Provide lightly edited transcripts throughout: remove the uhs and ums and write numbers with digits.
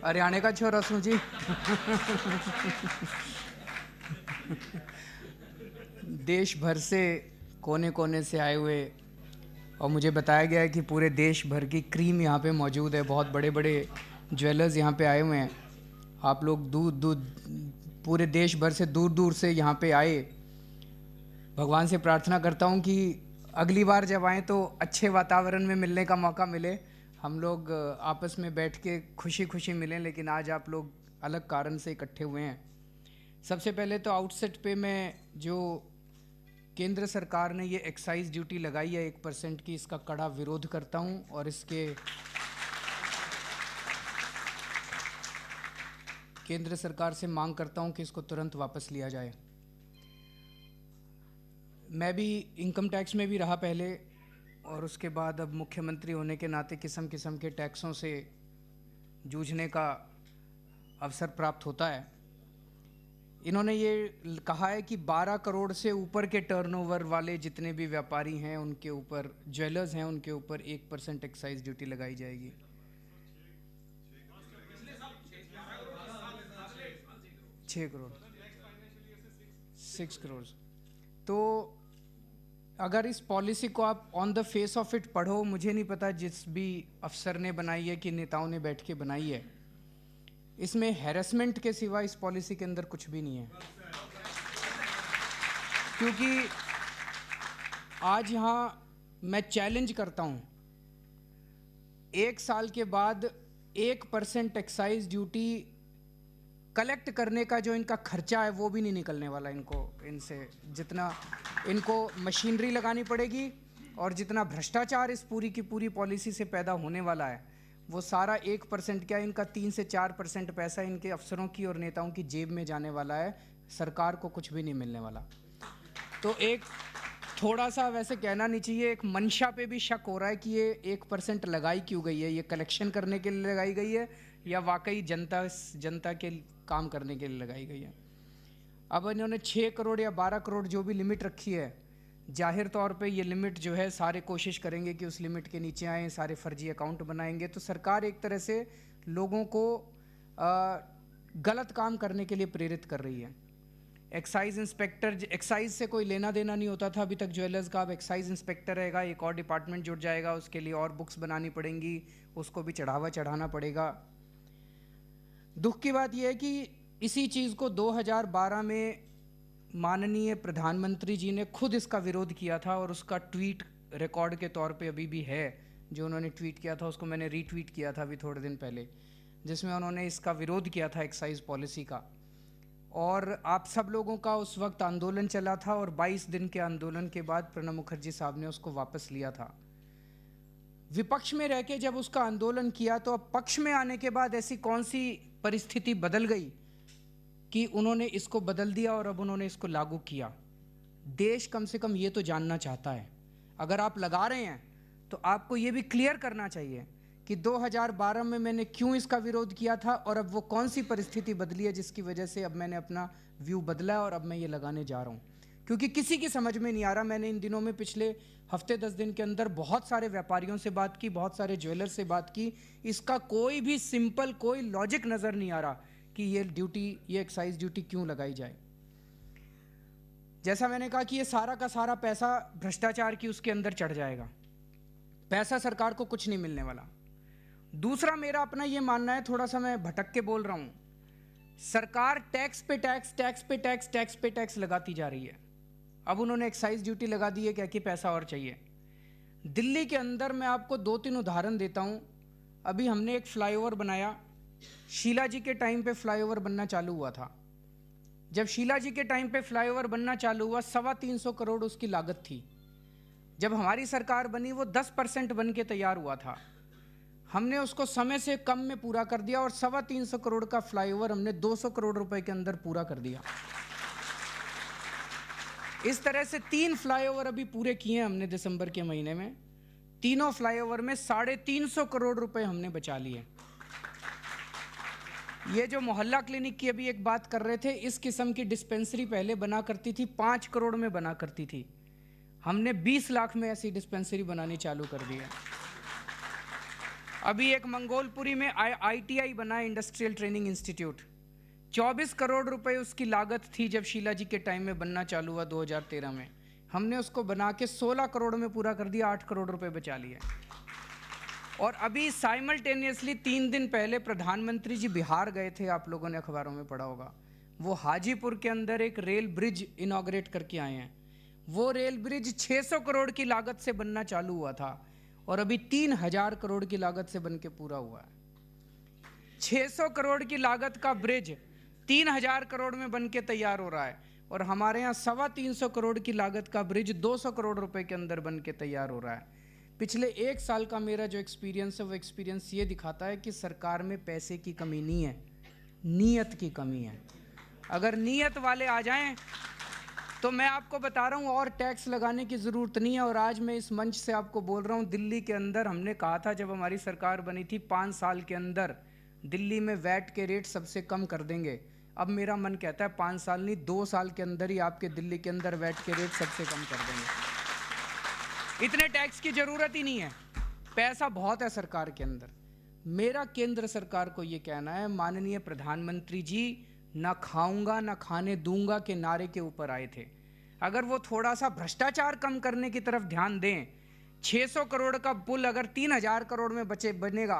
हरियाणा का छोरा हूँ जी। देश भर से कोने कोने से आए हुए, और मुझे बताया गया है कि पूरे देश भर की क्रीम यहाँ पे मौजूद है। बहुत बड़े बड़े ज्वेलर्स यहाँ पे आए हुए हैं। आप लोग दूर दूर पूरे देश भर से दूर दूर से यहाँ पे आए। भगवान से प्रार्थना करता हूँ कि अगली बार जब आएँ तो अच्छे वातावरण में मिलने का मौका मिले, हम लोग आपस में बैठ के खुशी खुशी मिलें। लेकिन आज आप लोग अलग कारण से इकट्ठे हुए हैं। सबसे पहले तो आउटसेट पे मैं जो केंद्र सरकार ने ये एक्साइज ड्यूटी लगाई है 1% की, इसका कड़ा विरोध करता हूँ और इसके केंद्र सरकार से मांग करता हूँ कि इसको तुरंत वापस लिया जाए। मैं भी इनकम टैक्स में भी रहा पहले, और उसके बाद अब मुख्यमंत्री होने के नाते किस्म किस्म के टैक्सों से जूझने का अवसर प्राप्त होता है। इन्होंने ये कहा है कि 12 करोड़ से ऊपर के टर्नओवर वाले जितने भी व्यापारी हैं उनके ऊपर, ज्वेलर्स हैं, उनके ऊपर 1% एक्साइज ड्यूटी लगाई जाएगी। 6 करोड़ 6 करोड़। तो अगर इस पॉलिसी को आप on the face of it पढ़ो, मुझे नहीं पता जिस भी अफसर ने बनाई है कि नेताओं ने बैठ के बनाई है, इसमें हैरेसमेंट के सिवा इस पॉलिसी के अंदर कुछ भी नहीं है। क्योंकि आज यहाँ मैं चैलेंज करता हूँ, 1 साल के बाद 1% एक्साइज ड्यूटी कलेक्ट करने का जो इनका खर्चा है वो भी नहीं निकलने वाला इनसे। जितना इनको मशीनरी लगानी पड़ेगी और जितना भ्रष्टाचार इस पूरी की पूरी पॉलिसी से पैदा होने वाला है, वो सारा 1% क्या, इनका 3 से 4% पैसा इनके अफसरों की और नेताओं की जेब में जाने वाला है। सरकार को कुछ भी नहीं मिलने वाला। तो एक थोड़ा सा वैसे कहना नहीं चाहिए, एक मंशा पे भी शक हो रहा है कि ये 1% लगाई क्यों गई है। ये कलेक्शन करने के लिए लगाई गई है या वाकई जनता के काम करने के लिए लगाई गई है। अब इन्होंने 6 करोड़ या 12 करोड़ जो भी लिमिट रखी है, जाहिर तौर पे ये लिमिट जो है सारे कोशिश करेंगे कि उस लिमिट के नीचे आएँ, सारे फर्जी अकाउंट बनाएंगे। तो सरकार एक तरह से लोगों को गलत काम करने के लिए प्रेरित कर रही है। एक्साइज इंस्पेक्टर, एक्साइज से कोई लेना देना नहीं होता था अभी तक ज्वेलर्स का। अब एक्साइज इंस्पेक्टर रहेगा, एक और डिपार्टमेंट जुड़ जाएगा, उसके लिए और बुक्स बनानी पड़ेंगी, उसको भी चढ़ाना पड़ेगा। दुख की बात यह है कि इसी चीज़ को 2012 में माननीय प्रधानमंत्री जी ने खुद इसका विरोध किया था, और उसका ट्वीट रिकॉर्ड के तौर पे अभी भी है। जो उन्होंने ट्वीट किया था उसको मैंने रीट्वीट किया था अभी थोड़े दिन पहले, जिसमें उन्होंने इसका विरोध किया था एक्साइज पॉलिसी का। और आप सब लोगों का उस वक्त आंदोलन चला था, और 22 दिन के आंदोलन के बाद प्रणब मुखर्जी साहब ने उसको वापस लिया था। विपक्ष में रह के जब उसका आंदोलन किया, तो अब पक्ष में आने के बाद ऐसी कौन सी परिस्थिति बदल गई कि उन्होंने इसको बदल दिया और अब उन्होंने इसको लागू किया। देश कम से कम ये तो जानना चाहता है। अगर आप लगा रहे हैं तो आपको ये भी क्लियर करना चाहिए कि 2012 में मैंने क्यों इसका विरोध किया था, और अब वो कौन सी परिस्थिति बदली है जिसकी वजह से अब मैंने अपना व्यू बदला और अब मैं ये लगाने जा रहा हूँ। क्योंकि किसी की समझ में नहीं आ रहा। मैंने इन दिनों में पिछले हफ्ते 10 दिन के अंदर बहुत सारे व्यापारियों से बात की, बहुत सारे ज्वेलर से बात की। इसका कोई भी सिंपल कोई लॉजिक नज़र नहीं आ रहा कि ये एक्साइज ड्यूटी क्यों लगाई जाए। जैसा मैंने कहा कि ये सारा का सारा पैसा भ्रष्टाचार की उसके अंदर चढ़ जाएगा। पैसा सरकार को कुछ नहीं मिलने वाला। दूसरा मेरा अपना ये मानना है, थोड़ा सा मैं भटक के बोल रहा हूँ, सरकार टैक्स पे टैक्स लगाती जा रही है। अब उन्होंने एक्साइज ड्यूटी लगा दी है क्या कि पैसा और चाहिए। दिल्ली के अंदर मैं आपको 2-3 उदाहरण देता हूँ। अभी हमने एक फ्लाईओवर बनाया, शीला जी के टाइम पे फ्लाईओवर बनना चालू हुआ था। जब शीला जी के टाइम पे फ्लाईओवर बनना चालू हुआ, 325 करोड़ उसकी लागत थी। जब हमारी सरकार बनी वो 10% बन के तैयार हुआ था। हमने उसको समय से कम में पूरा कर दिया और 325 करोड़ का फ्लाईओवर हमने 200 करोड़ रुपए के अंदर पूरा कर दिया। इस तरह से 3 फ्लाईओवर अभी पूरे किए हमने दिसंबर के महीने में। तीनों फ्लाईओवर में 350 करोड़ रुपए हमने बचा लिए। ये जो मोहल्ला क्लिनिक की अभी एक बात कर रहे थे, इस किस्म की डिस्पेंसरी पहले बना करती थी, 5 करोड़ में बना करती थी। हमने 20 लाख में ऐसी डिस्पेंसरी बनानी चालू कर दी है। अभी एक मंगोलपुरी में ITI बना, इंडस्ट्रियल ट्रेनिंग इंस्टीट्यूट, 24 करोड़ रुपए उसकी लागत थी जब शीला जी के टाइम में बनना चालू हुआ 2013 में। हमने उसको बना के 16 करोड़ में पूरा कर दिया, 8 करोड़ रुपए बचा लिए। और अभी साइमल्टेनियसली 3 दिन पहले प्रधानमंत्री जी बिहार गए थे, आप लोगों ने अखबारों में पढ़ा होगा। वो हाजीपुर के अंदर एक रेल ब्रिज इनॉग्रेट करके आए हैं। वो रेल ब्रिज 600 करोड़ की लागत से बनना चालू हुआ था और अभी 3000 करोड़ की लागत से बन के पूरा हुआ है। 600 करोड़ की लागत का ब्रिज 3000 करोड़ में बन के तैयार हो रहा है, और हमारे यहाँ 325 करोड़ की लागत का ब्रिज 200 करोड़ रुपए के अंदर बन के तैयार हो रहा है। पिछले 1 साल का मेरा जो एक्सपीरियंस है, वो एक्सपीरियंस ये दिखाता है कि सरकार में पैसे की कमी नहीं है, नीयत की कमी है। अगर नीयत वाले आ जाएं तो मैं आपको बता रहा हूँ और टैक्स लगाने की ज़रूरत नहीं है। और आज मैं इस मंच से आपको बोल रहा हूँ, दिल्ली के अंदर हमने कहा था जब हमारी सरकार बनी थी 5 साल के अंदर दिल्ली में वैट के रेट सबसे कम कर देंगे। अब मेरा मन कहता है 5 साल नहीं, 2 साल के अंदर ही आपके दिल्ली के अंदर वैट के रेट सबसे कम कर देंगे। इतने टैक्स की ज़रूरत ही नहीं है, पैसा बहुत है सरकार के अंदर। मेरा केंद्र सरकार को ये कहना है, माननीय प्रधानमंत्री जी ना खाऊंगा ना खाने दूंगा के नारे के ऊपर आए थे। अगर वो थोड़ा सा भ्रष्टाचार कम करने की तरफ ध्यान दें, 600 करोड़ का पुल अगर 3000 करोड़ में बनेगा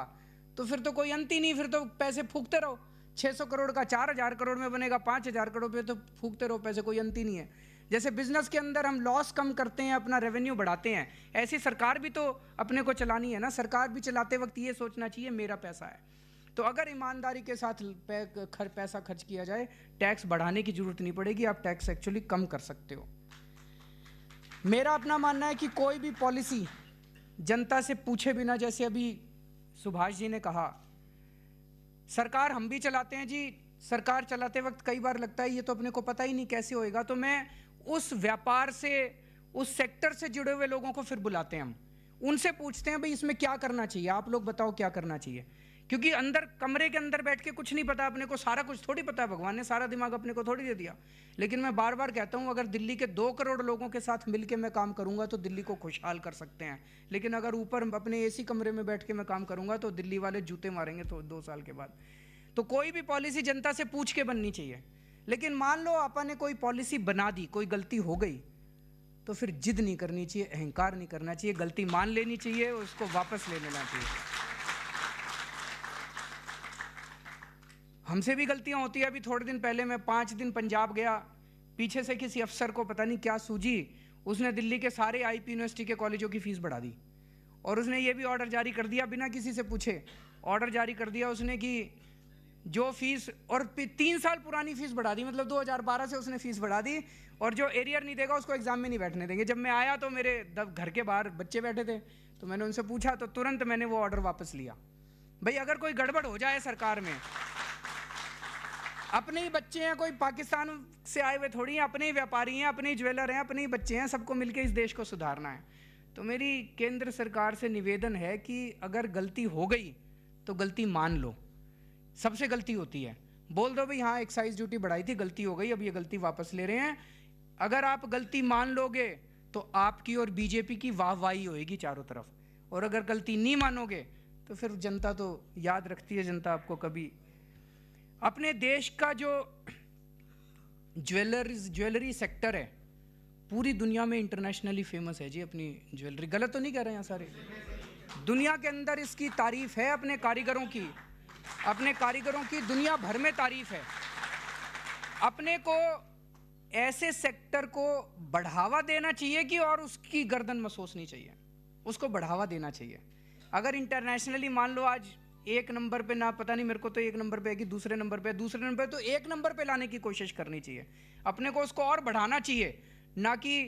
तो फिर तो कोई अंत ही नहीं, फिर तो पैसे फूकते रहो। 600 करोड़ का 4000 करोड़ में बनेगा, 5000 करोड़ पे तो फूकते रहो पैसे, कोई अंत ही नहीं है। जैसे बिजनेस के अंदर हम लॉस कम करते हैं, अपना रेवेन्यू बढ़ाते हैं, ऐसी सरकार भी तो अपने को चलानी है ना। सरकार भी चलाते वक्त ये सोचना चाहिए मेरा पैसा है। तो अगर ईमानदारी के साथ पैसा खर्च किया जाए, टैक्स बढ़ाने की जरूरत नहीं पड़ेगी, आप टैक्स एक्चुअली कम कर सकते हो। मेरा अपना मानना है कि कोई भी पॉलिसी जनता से पूछे बिना, जैसे अभी सुभाष जी ने कहा, सरकार हम भी चलाते हैं जी, सरकार चलाते वक्त कई बार लगता है ये तो अपने को पता ही नहीं कैसे होएगा। तो मैं उस व्यापार से, उस सेक्टर से जुड़े हुए लोगों को फिर बुलाते हैं, हम उनसे पूछते हैं भाई इसमें क्या करना चाहिए, आप लोग बताओ क्या करना चाहिए। क्योंकि अंदर कमरे के अंदर बैठ के कुछ नहीं पता अपने को, सारा कुछ थोड़ी पता है, भगवान ने सारा दिमाग अपने को थोड़ी दे दिया। लेकिन मैं बार बार कहता हूं, अगर दिल्ली के 2 करोड़ लोगों के साथ मिलके मैं काम करूंगा तो दिल्ली को खुशहाल कर सकते हैं। लेकिन अगर ऊपर अपने एसी कमरे में बैठ के मैं काम करूंगा तो दिल्ली वाले जूते मारेंगे तो 2 साल के बाद। तो कोई भी पॉलिसी जनता से पूछ के बननी चाहिए। लेकिन मान लो अपन ने कोई पॉलिसी बना दी, कोई गलती हो गई, तो फिर जिद नहीं करनी चाहिए, अहंकार नहीं करना चाहिए, गलती मान लेनी चाहिए, उसको वापस ले लेना चाहिए। हमसे भी गलतियां होती है। अभी थोड़े दिन पहले मैं 5 दिन पंजाब गया, पीछे से किसी अफसर को पता नहीं क्या सूझी, उसने दिल्ली के सारे IP यूनिवर्सिटी के कॉलेजों की फीस बढ़ा दी। और उसने ये भी ऑर्डर जारी कर दिया, बिना किसी से पूछे ऑर्डर जारी कर दिया उसने कि जो फीस, और 3 साल पुरानी फीस बढ़ा दी, मतलब 2012 से उसने फीस बढ़ा दी, और जो एरियर नहीं देगा उसको एग्जाम में नहीं बैठने देंगे। जब मैं आया तो मेरे घर के बाहर बच्चे बैठे थे, तो मैंने उनसे पूछा तो तुरंत मैंने वो ऑर्डर वापस लिया। भाई अगर कोई गड़बड़ हो जाए सरकार में, अपने ही बच्चे हैं, कोई पाकिस्तान से आए हुए थोड़ी हैं, अपने ही व्यापारी हैं, अपने ही ज्वेलर हैं, अपने ही बच्चे हैं, सबको मिलकर इस देश को सुधारना है। तो मेरी केंद्र सरकार से निवेदन है कि अगर गलती हो गई तो गलती मान लो। सबसे गलती होती है, बोल दो भाई हाँ एक्साइज ड्यूटी बढ़ाई थी, गलती हो गई, अब ये गलती वापस ले रहे हैं। अगर आप गलती मान लोगे तो आपकी और बीजेपी की वाहवाही होएगी चारों तरफ, और अगर गलती नहीं मानोगे तो फिर जनता तो याद रखती है, जनता आपको कभी। अपने देश का जो ज्वेलरी सेक्टर है पूरी दुनिया में इंटरनेशनली फेमस है जी, अपनी ज्वेलरी। गलत तो नहीं कह रहे हैं सारे, दुनिया के अंदर इसकी तारीफ है, अपने कारीगरों की दुनिया भर में तारीफ है। अपने को ऐसे सेक्टर को बढ़ावा देना चाहिए कि और उसकी गर्दन मसोसनी चाहिए, उसको बढ़ावा देना चाहिए। अगर इंटरनेशनली मान लो आज 1 नंबर पे, ना पता नहीं मेरे को तो 1 नंबर पे है कि दूसरे नंबर पे, तो 1 नंबर पे लाने की कोशिश करनी चाहिए। अपने को उसको और बढ़ाना चाहिए, ना कि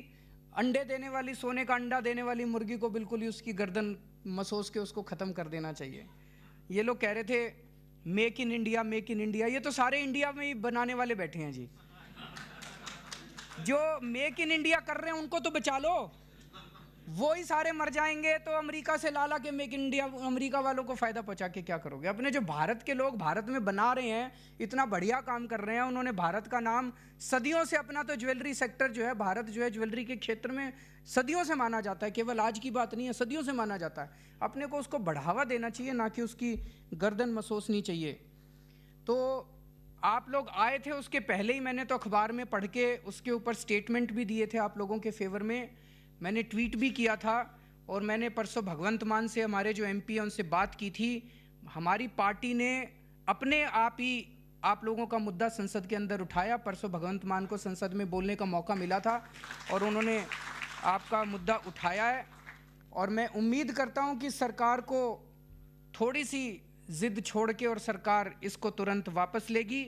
अंडे देने वाली, सोने का अंडा देने वाली मुर्गी को बिल्कुल ही उसकी गर्दन मसोस के उसको ख़त्म कर देना चाहिए। ये लोग कह रहे थे make in India, make in India, ये तो सारे इंडिया में ही बनाने वाले बैठे हैं जी। जो मेक इन इंडिया कर रहे हैं उनको तो बचा लो, वो ही सारे मर जाएंगे तो अमेरिका से लाला के मेक इंडिया, अमेरिका वालों को फायदा पहुंचा के क्या करोगे? अपने जो भारत के लोग भारत में बना रहे हैं, इतना बढ़िया काम कर रहे हैं, उन्होंने भारत का नाम सदियों से, अपना तो ज्वेलरी सेक्टर जो है, भारत जो है ज्वेलरी के क्षेत्र में सदियों से माना जाता है, केवल आज की बात नहीं है, सदियों से माना जाता है। अपने को उसको बढ़ावा देना चाहिए, ना कि उसकी गर्दन मसोसनी चाहिए। तो आप लोग आए थे, उसके पहले ही मैंने तो अखबार में पढ़ के उसके ऊपर स्टेटमेंट भी दिए थे आप लोगों के फेवर में, मैंने ट्वीट भी किया था, और मैंने परसों भगवंत मान से, हमारे जो एमपी हैं, उनसे बात की थी। हमारी पार्टी ने अपने आप ही आप लोगों का मुद्दा संसद के अंदर उठाया। परसों भगवंत मान को संसद में बोलने का मौका मिला था और उन्होंने आपका मुद्दा उठाया है, और मैं उम्मीद करता हूं कि सरकार को थोड़ी सी जिद छोड़ के और सरकार इसको तुरंत वापस लेगी।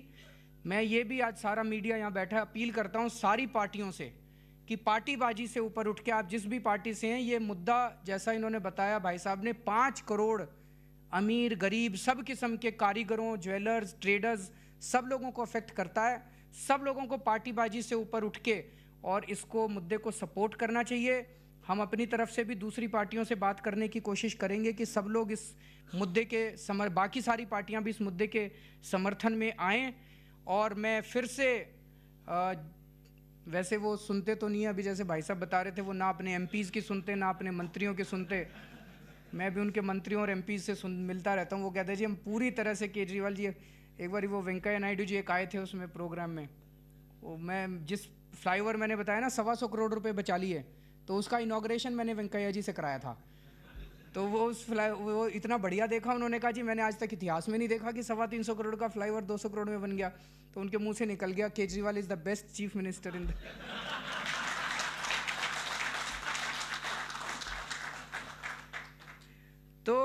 मैं ये भी, आज सारा मीडिया यहाँ बैठा है, अपील करता हूँ सारी पार्टियों से कि पार्टीबाजी से ऊपर उठ के, आप जिस भी पार्टी से हैं, ये मुद्दा जैसा इन्होंने बताया भाई साहब ने, 5 करोड़ अमीर गरीब सब किस्म के कारीगरों, ज्वेलर्स, ट्रेडर्स, सब लोगों को अफेक्ट करता है। सब लोगों को पार्टीबाजी से ऊपर उठ के और इसको मुद्दे को सपोर्ट करना चाहिए। हम अपनी तरफ से भी दूसरी पार्टियों से बात करने की कोशिश करेंगे कि सब लोग इस मुद्दे के बाकी सारी पार्टियां भी इस मुद्दे के समर्थन में आएँ। और मैं फिर से वैसे वो सुनते तो नहीं है, अभी जैसे भाई साहब बता रहे थे, वो ना अपने एमपीज़ की सुनते, ना अपने मंत्रियों की सुनते। मैं भी उनके मंत्रियों और एमपीज़ से मिलता रहता हूँ। वो कहते हैं जी हम पूरी तरह से, केजरीवाल जी, एक बार वो वेंकैया नायडू जी एक आए थे उसमें प्रोग्राम में, वो मैं जिस फ्लाईओवर मैंने बताया ना 125 करोड़ रुपए बचा लिए, तो उसका इनॉग्रेशन मैंने वेंकैया जी से कराया था। तो वो इतना बढ़िया देखा, उन्होंने कहा जी मैंने आज तक इतिहास में नहीं देखा कि 325 करोड़ का फ्लाईओवर 200 करोड़ में बन गया। तो उनके मुंह से निकल गया, Kejriwal is the best chief minister in तो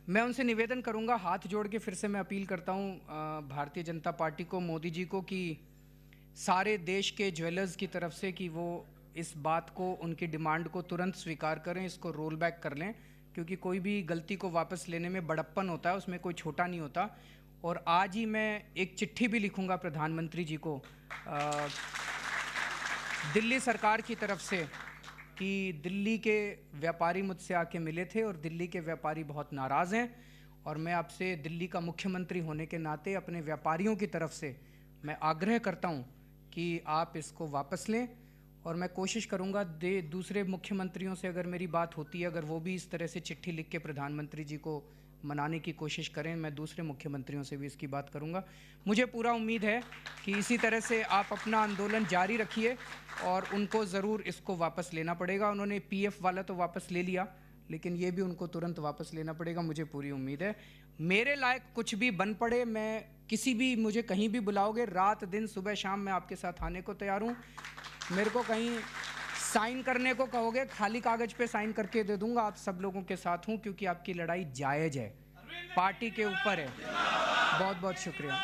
मैं उनसे निवेदन करूंगा, हाथ जोड़ के फिर से मैं अपील करता हूं भारतीय जनता पार्टी को, मोदी जी को, कि सारे देश के ज्वेलर्स की तरफ से कि वो इस बात को, उनकी डिमांड को तुरंत स्वीकार करें, इसको रोल बैक कर लें, क्योंकि कोई भी गलती को वापस लेने में बड़प्पन होता है, उसमें कोई छोटा नहीं होता। और आज ही मैं एक चिट्ठी भी लिखूंगा प्रधानमंत्री जी को दिल्ली सरकार की तरफ से, कि दिल्ली के व्यापारी मुझसे आके मिले थे और दिल्ली के व्यापारी बहुत नाराज़ हैं, और मैं आपसे दिल्ली का मुख्यमंत्री होने के नाते अपने व्यापारियों की तरफ से मैं आग्रह करता हूं कि आप इसको वापस लें। और मैं कोशिश करूंगा दूसरे मुख्यमंत्रियों से अगर मेरी बात होती है, अगर वो भी इस तरह से चिट्ठी लिख के प्रधानमंत्री जी को मनाने की कोशिश करें, मैं दूसरे मुख्यमंत्रियों से भी इसकी बात करूंगा। मुझे पूरा उम्मीद है कि इसी तरह से आप अपना आंदोलन जारी रखिए और उनको ज़रूर इसको वापस लेना पड़ेगा। उन्होंने पीएफ वाला तो वापस ले लिया, लेकिन ये भी उनको तुरंत वापस लेना पड़ेगा, मुझे पूरी उम्मीद है। मेरे लायक कुछ भी बन पड़े, मैं किसी भी, मुझे कहीं भी बुलाओगे, रात दिन सुबह शाम मैं आपके साथ आने को तैयार हूँ। मेरे को कहीं साइन करने को कहोगे, खाली कागज पे साइन करके दे दूंगा, आप सब लोगों के साथ हूँ, क्योंकि आपकी लड़ाई जायज़ है, पार्टी के ऊपर है। बहुत बहुत शुक्रिया।